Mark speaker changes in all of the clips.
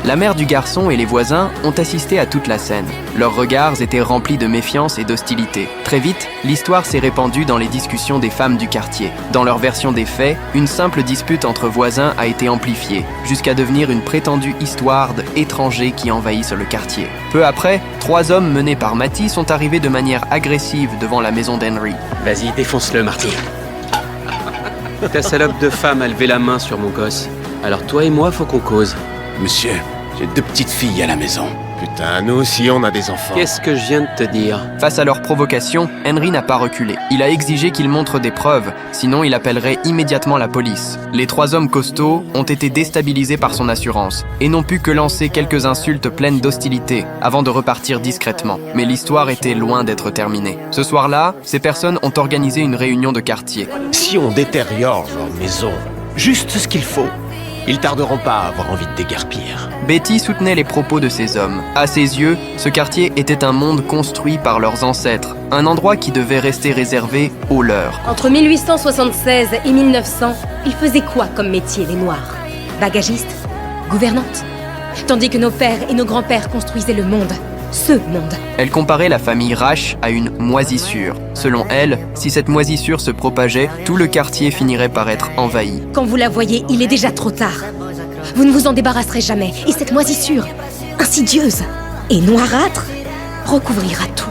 Speaker 1: La mère du garçon et les voisins ont assisté à toute la scène. Leurs regards étaient remplis de méfiance et d'hostilité. Très vite, l'histoire s'est répandue dans les discussions des femmes du quartier. Dans leur version des faits, une simple dispute entre voisins a été amplifiée, jusqu'à devenir une prétendue histoire d'étrangers qui envahissent le quartier. Peu après, 3 hommes menés par Matty sont arrivés de manière agressive devant la maison d'Henry.
Speaker 2: Vas-y, défonce-le, Marty. Ta salope de femme a levé la main sur mon gosse. Alors toi et moi, faut qu'on cause.
Speaker 3: Monsieur, j'ai 2 petites filles à la maison. Putain, nous aussi on a des enfants.
Speaker 2: Qu'est-ce que je viens de te dire?
Speaker 1: Face à leur provocation, Henry n'a pas reculé. Il a exigé qu'ils montrent des preuves, sinon il appellerait immédiatement la police. Les 3 hommes costauds ont été déstabilisés par son assurance et n'ont pu que lancer quelques insultes pleines d'hostilité avant de repartir discrètement. Mais l'histoire était loin d'être terminée. Ce soir-là, ces personnes ont organisé une réunion de quartier.
Speaker 3: Si on détériore leur maison, juste ce qu'il faut, ils tarderont pas à avoir envie de déguerpir.
Speaker 1: Betty soutenait les propos de ces hommes. À ses yeux, ce quartier était un monde construit par leurs ancêtres, un endroit qui devait rester réservé aux leurs.
Speaker 4: Entre 1876 et 1900, ils faisaient quoi comme métier, les Noirs? Bagagistes? Gouvernantes? Tandis que nos pères et nos grands-pères construisaient le monde. Ce monde.
Speaker 1: Elle comparait la famille Rash à une moisissure. Selon elle, si cette moisissure se propageait, tout le quartier finirait par être envahi.
Speaker 4: Quand vous la voyez, il est déjà trop tard. Vous ne vous en débarrasserez jamais. Et cette moisissure, insidieuse et noirâtre, recouvrira tout.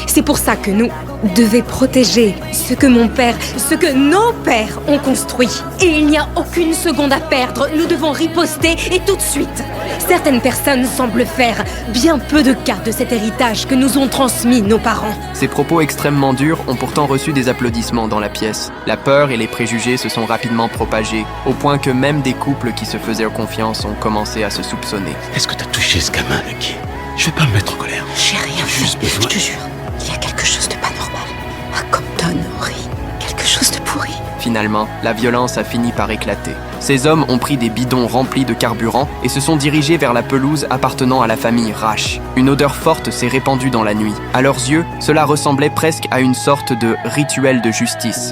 Speaker 4: C'est pour ça que nous devons protéger ce que mon père, ce que nos pères ont construit. Et il n'y a aucune seconde à perdre. Nous devons riposter et tout de suite. Certaines personnes semblent faire bien peu de cas de cet héritage que nous ont transmis nos parents.
Speaker 1: Ces propos extrêmement durs ont pourtant reçu des applaudissements dans la pièce. La peur et les préjugés se sont rapidement propagés, au point que même des couples qui se faisaient confiance ont commencé à se soupçonner.
Speaker 3: Est-ce que t'as touché ce gamin, Lucky? Je vais pas me mettre en colère.
Speaker 4: J'ai rien
Speaker 3: Juste
Speaker 4: fait,
Speaker 3: besoin-
Speaker 4: je te jure. Il y a quelque chose de pas normal. À Compton, Henry. Quelque chose de pourri.
Speaker 1: Finalement, la violence a fini par éclater. Ces hommes ont pris des bidons remplis de carburant et se sont dirigés vers la pelouse appartenant à la famille Rash. Une odeur forte s'est répandue dans la nuit. À leurs yeux, cela ressemblait presque à une sorte de rituel de justice.